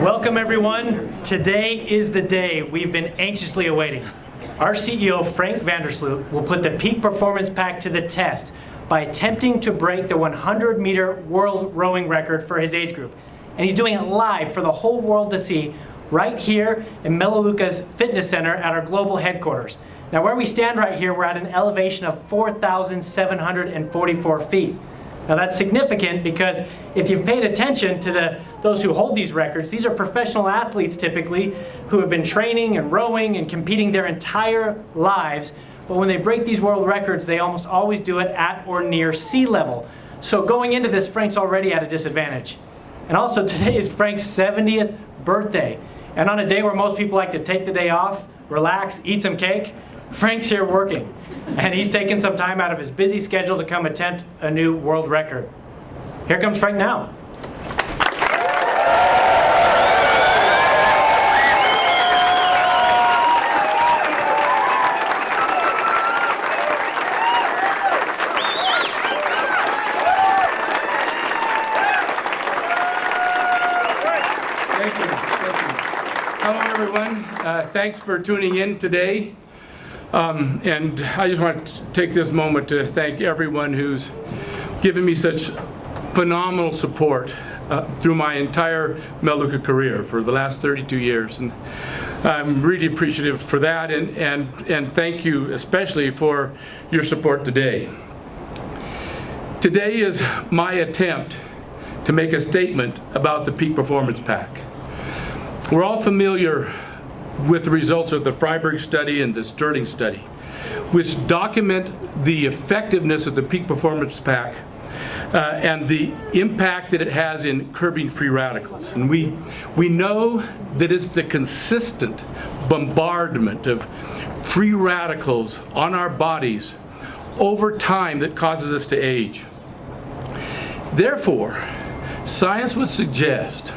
Welcome everyone. Today is the day we've been anxiously awaiting. Our CEO, Frank Vandersloot, will put the Peak Performance Pack to the test by attempting to break the 100-meter world rowing record for his age group. And he's doing it live for the whole world to see right here in Melaleuca's Fitness Center at our global headquarters. Now where we stand right here, we're at an elevation of 4,744 feet. Now that's significant because if you've paid attention to those who hold these records, these are professional athletes typically who have been training and rowing and competing their entire lives. But when they break these world records, they almost always do it at or near sea level. So going into this, Frank's already at a disadvantage. And also today is Frank's 70th birthday. And on a day where most people like to take the day off, relax, eat some cake, Frank's here working. And he's taken some time out of his busy schedule to come attempt a new world record. Here comes Frank now. Thank you. Hello, everyone. Thanks for tuning in today. And I just want to take this moment to thank everyone who's given me such phenomenal support through my entire Melaleuca career for the last 32 years. And I'm really appreciative for that, and thank you especially for your support today. Today is my attempt to make a statement about the Peak Performance Pack. We're all familiar with the results of the Freiberg study and the Sterling study, which document the effectiveness of the Peak Performance Pack and the impact that it has in curbing free radicals. And we know that it's the consistent bombardment of free radicals on our bodies over time that causes us to age. Therefore, science would suggest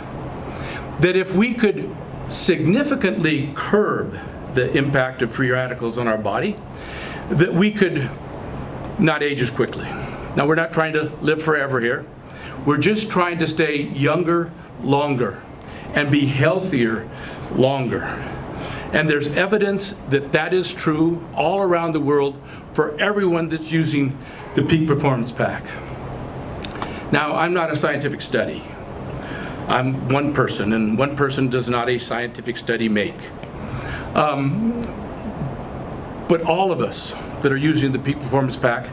that if we could significantly curb the impact of free radicals on our body, that we could not age as quickly. Now, we're not trying to live forever here. We're just trying to stay younger longer and be healthier longer. And there's evidence that that is true all around the world for everyone that's using the Peak Performance Pack. Now, I'm not a scientific study. I'm one person, and one person does not a scientific study make. But all of us that are using the Peak Performance Pack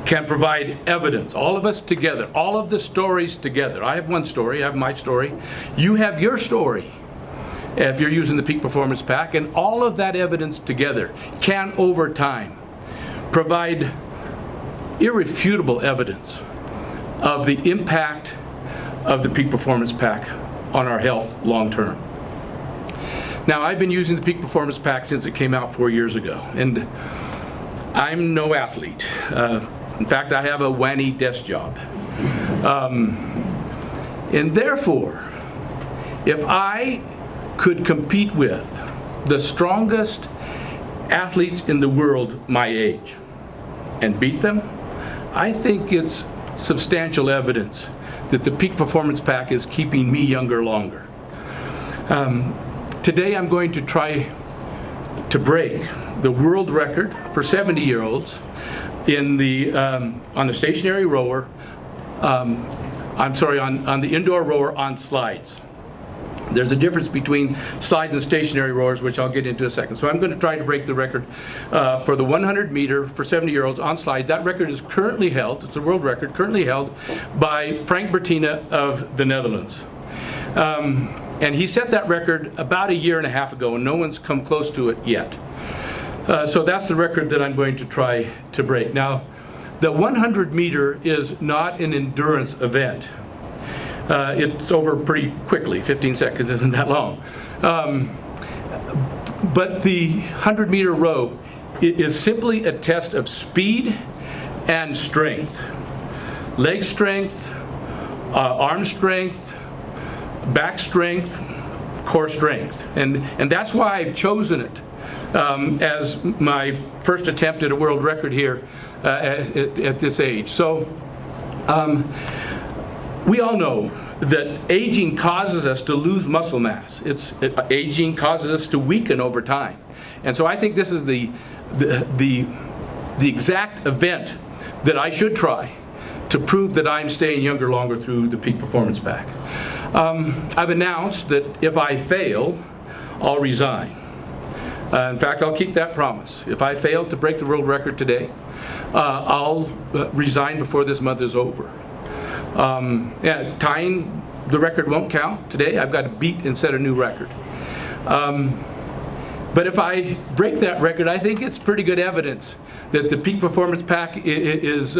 can provide evidence, all of us together, all of the stories together. I have one story, I have my story. You have your story if you're using the Peak Performance Pack, and all of that evidence together can, over time, provide irrefutable evidence of the impact of the Peak Performance Pack on our health long term. Now, I've been using the Peak Performance Pack since it came out 4 years ago, and I'm no athlete. In fact, I have a whanny desk job. And therefore, if I could compete with the strongest athletes in the world my age and beat them, I think it's substantial evidence that the Peak Performance Pack is keeping me younger longer. Today I'm going to try to break the world record for 70-year-olds in the on the stationary rower. On the indoor rower on slides. There's a difference between slides and stationary rowers, which I'll get into in a second. So I'm going to try to break the record for the 100 meter for 70-year-olds on slides. That record is currently held, it's a world record, currently held by Frank Bertina of the Netherlands. And he set that record about a year and a half ago, and no one's come close to it yet. So that's the record that I'm going to try to break. Now, the 100 meter is not an endurance event. It's over pretty quickly, 15 seconds isn't that long. But the 100 meter row is simply a test of speed and strength. Leg strength, arm strength, back strength, core strength. And that's why I've chosen it as my first attempt at a world record here at this age. So we all know that aging causes us to lose muscle mass. Aging causes us to weaken over time. And so I think this is the exact event that I should try to prove that I'm staying younger longer through the Peak Performance Pack. I've announced that if I fail, I'll resign. In fact, I'll keep that promise. If I fail to break the world record today, I'll resign before this month is over. Tying the record won't count today. I've got to beat and set a new record. But if I break that record, I think it's pretty good evidence that the Peak Performance Pack is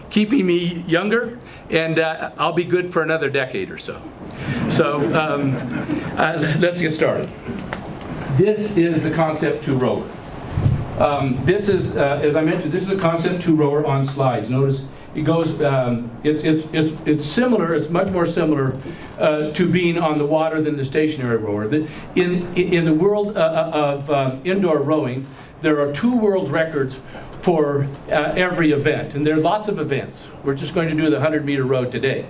keeping me younger, and I'll be good for another decade or so. So let's get started. This is the Concept 2 rower. This is, as I mentioned, this is a Concept 2 rower on slides. Notice it goes, it's similar, it's much more similar to being on the water than the stationary rower. In the world of indoor rowing, there are 2 world records for every event, and there are lots of events. We're just going to do the 100-meter row today.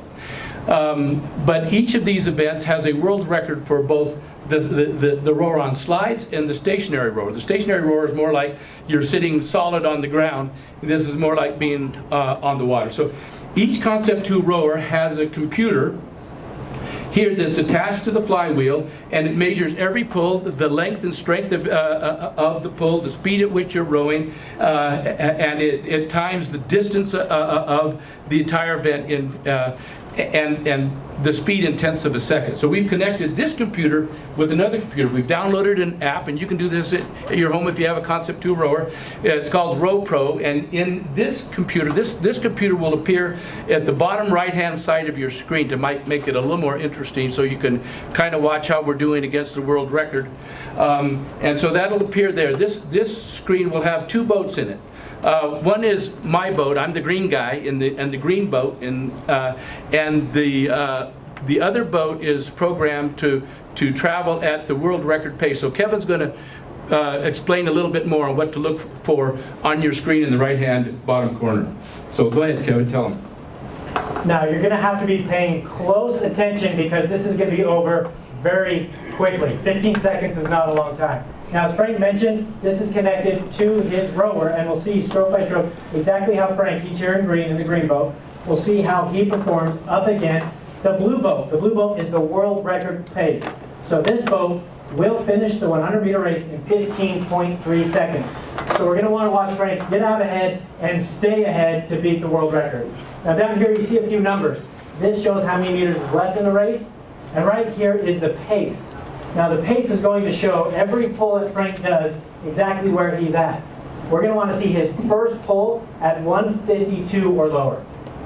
But each of these events has a world record for both the rower on slides and the stationary rower. The stationary rower is more like you're sitting solid on the ground. This is more like being on the water. So each Concept 2 rower has a computer here that's attached to the flywheel, and it measures every pull, the length and strength of the pull, the speed at which you're rowing, and it times the distance of the entire event and the speed in tenths of a second. So we've connected this computer with another computer. We've downloaded an app, and you can do this at your home if you have a Concept 2 rower. It's called Row Pro, and in this computer, this computer will appear at the bottom right-hand side of your screen to make it a little more interesting, so you can kind of watch how we're doing against the world record. And so that'll appear there. This screen will have 2 boats in it. One is my boat. I'm the green guy in the green boat, and the other boat is programmed to travel at the world record pace. So Kevin's going to explain a little bit more on what to look for on your screen in the right-hand bottom corner. So go ahead, Kevin, tell them. Now, you're going to have to be paying close attention because this is going to be over very quickly. 15 seconds is not a long time. Now, as Frank mentioned, this is connected to his rower, and we'll see stroke by stroke exactly how Frank, he's here in green, in the green boat, we'll see how he performs up against the blue boat. The blue boat is the world record pace. So this boat will finish the 100-meter race in 15.3 seconds. So we're going to want to watch Frank get out ahead and stay ahead to beat the world record. Now down here you see a few numbers. This shows how many meters is left in the race, and right here is the pace. Now the pace is going to show every pull that Frank does exactly where he's at. We're going to want to see his first pull at 152 or lower.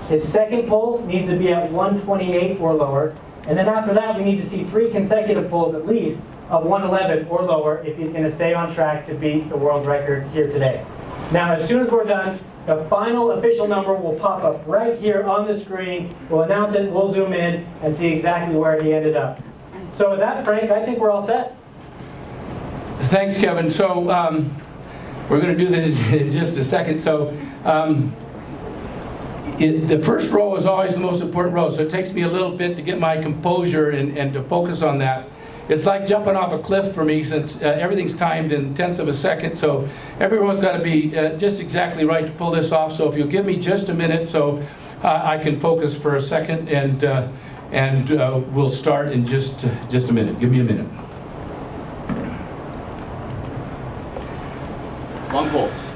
His second pull needs to be at 128 or lower. And then after that, we need to see 3 consecutive pulls at least of 111 or lower if he's going to stay on track to beat the world record here today. Now, as soon as we're done, the final official number will pop up right here on the screen. We'll announce it, we'll zoom in, and see exactly where he ended up. So with that, Frank, I think we're all set. Thanks, Kevin. So we're going to do this in just a second. So the first row is always the most important row, so it takes me a little bit to get my composure and to focus on that. It's like jumping off a cliff for me, since everything's timed in tenths of a second, so every row's got to be just exactly right to pull this off. So if you'll give me just a minute so I can focus for a second, and we'll start in just a minute. Give me a minute. Long pulse.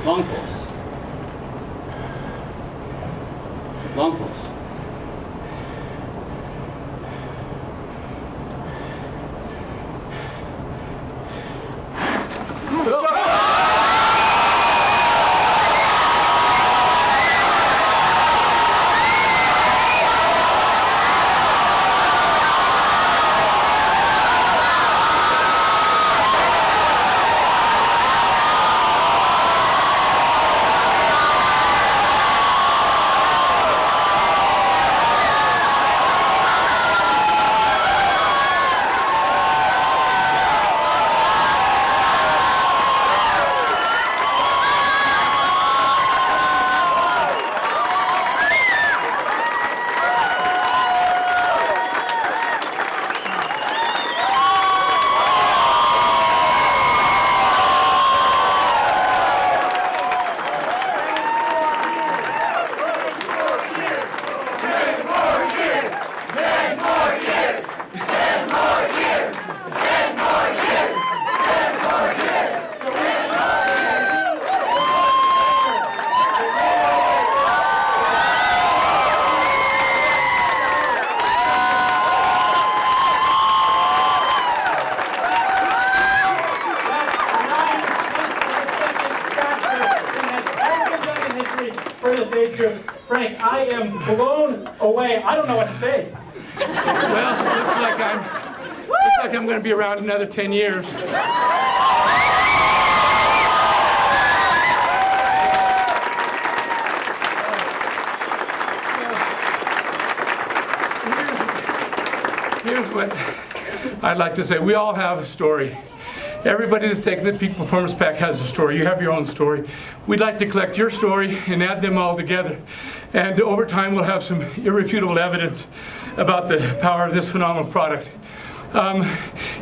Long pulse. Long pulse. I am blown away. I don't know what to say. Well, looks like I'm going to be around another 10 years. Here's what I'd like to say. We all have a story. Everybody that's taken the Peak Performance Pack has a story. You have your own story. We'd like to collect your story and add them all together. And over time, we'll have some irrefutable evidence about the power of this phenomenal product.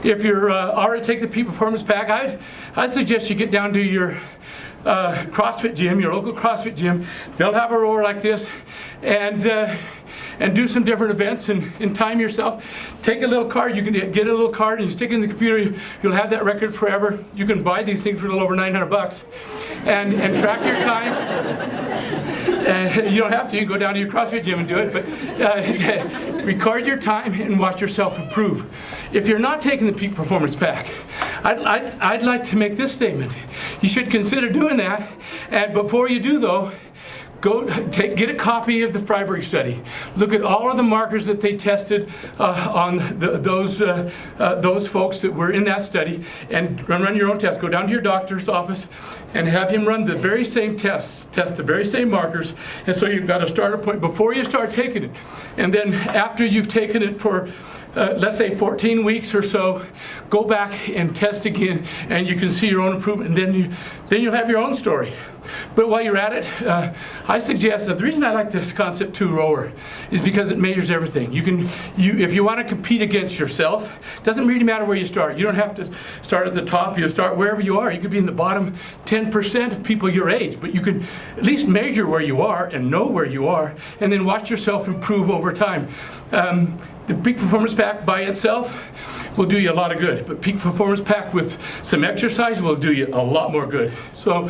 If you're already taking the Peak Performance Pack, I'd suggest you get down to your CrossFit gym, your local CrossFit gym. They'll have a rower like this, and do some different events and time yourself. Take a little card. You can get a little card and you stick it in the computer. You'll have that record forever. You can buy these things for a little over $900 and track your time. You don't have to. You can go down to your CrossFit gym and do it, but record your time and watch yourself improve. If you're not taking the Peak Performance Pack, I'd like to make this statement. You should consider doing that. And before you do, though, get a copy of the Freiburg study. Look at all of the markers that they tested on those folks that were in that study, and run your own test. Go down to your doctor's office and have him run the very same tests, test the very same markers. And so you've got a starter point before you start taking it. And then after you've taken it for let's say 14 weeks or so, go back and test again, and you can see your own improvement, and then you'll have your own story. But while you're at it, I suggest that the reason I like this Concept 2 rower is because it measures everything. If you want to compete against yourself, it doesn't really matter where you start. You don't have to start at the top. You start wherever you are. You could be in the bottom 10% of people your age, but you can at least measure where you are and know where you are, and then watch yourself improve over time. The Peak Performance Pack by itself will do you a lot of good, but Peak Performance Pack with some exercise will do you a lot more good. So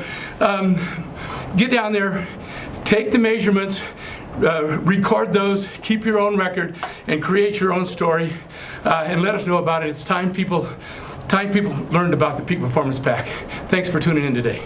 get down there, take the measurements, record those, keep your own record, and create your own story, and let us know about it. It's time people learned about the Peak Performance Pack. Thanks for tuning in today.